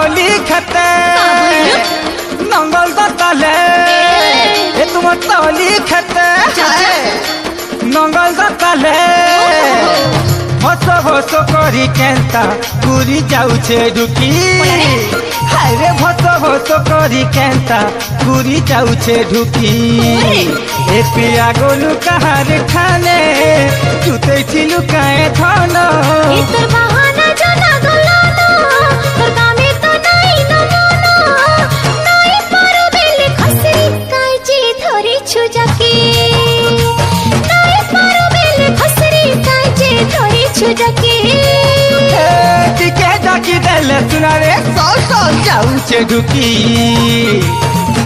तली खेते नंगल दताले ए तुम तली खेते नंगल दताले हस हस करी केंता पूरी जाऊछे ढुकी हाय रे भस भस करी केंता पूरी जाऊछे ढुकी ए पिया गोलू कहार खाने जुते छिलु काए थाना ए तोर बहाना जना गलाना तोर कामे तो नाई नमोना नाई पारो बेले खसरी काईची धरी छुजाके नाई पारो बेले खसरी काईची धरी छुजाके टिके जाकी देले सुना रे साल साल जाऊछे ढुकी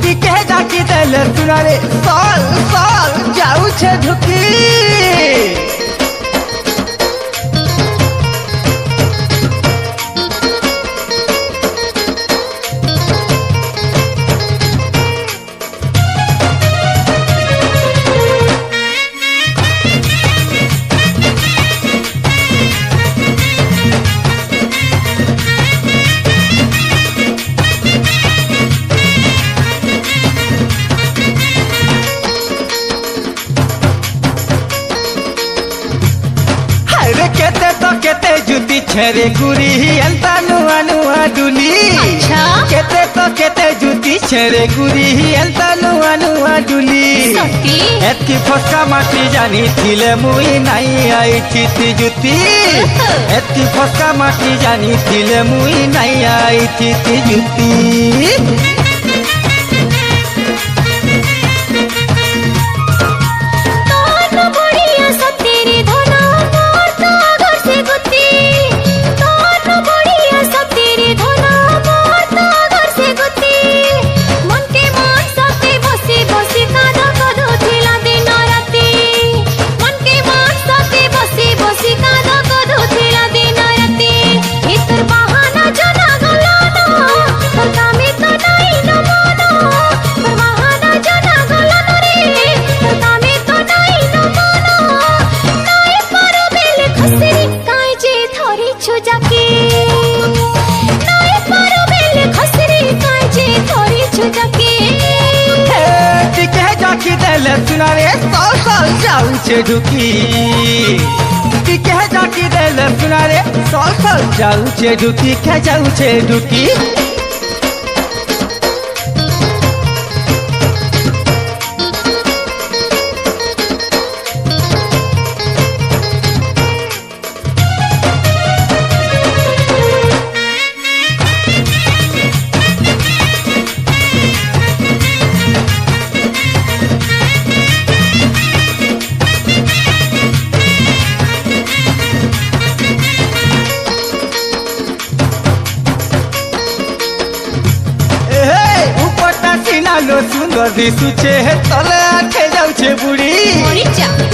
टिके जाकी देले सुना रे साल साल जाऊछे ढुकी केते तो केते जुती छेरे गुरी एंता नुआ नुआ डुली अच्छा केते तो केते जुती छेरे गुरी एंता नुआ नुआ डुली सती एतकी फसका माटी जानी थिले मुई नाई आई थी जुती एतकी फसका माटी जानी थिले मुई नाई आई थी जुती सुना रे साल साल जाऊछे ढुकी टिके जाकी देले सुना रे साल साल जाऊछे ढुकी खे जाऊछे ढुकी लो सुंदर दिसुचे तले आखे जाऊछे बुढ़ी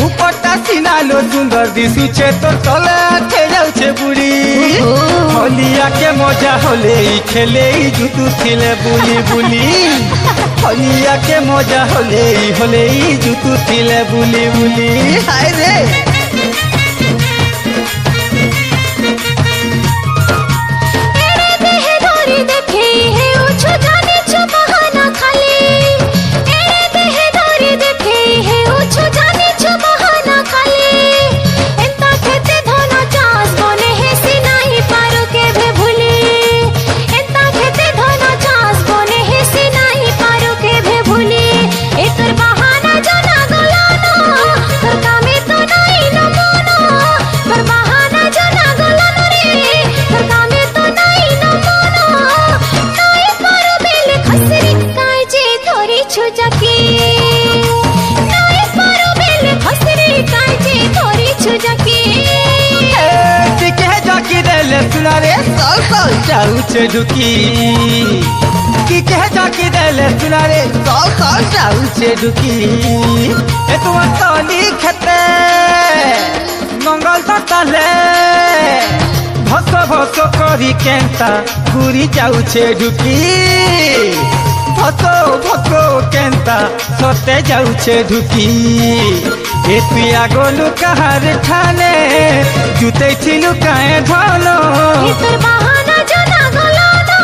ऊपरटा सीना लो सुंदर दिसुचे तो तले आखे जाऊछे बुढ़ी होलिया के मजा होले खेले जुतु थिले बुली बुली होलिया के मजा होले जुतु थिले बुली बुली हाय रे सुना रे साल साल जाऊछे ढुकी की कह जाकी देले सुना रे साल साल जाऊछे ढुकी ए तुम तली खेते मंगल दताले भस भस करी केंता पूरी जाऊछे ढुकी भसो भसो केंता सते जाऊछे ढुकी ए पिया गोलू कहार ठाने जुते छिलु काए धनो तोर बहाना जना गलाना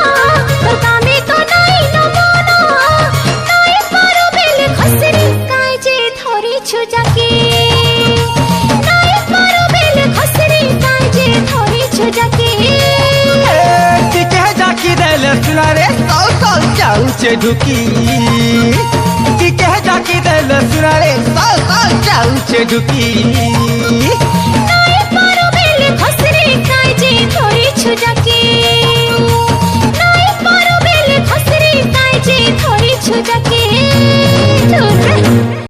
सुनारे साल साल जाऊचे ढुकी टिके डाकी देले सुनारे साल साल जाऊचे ढुकी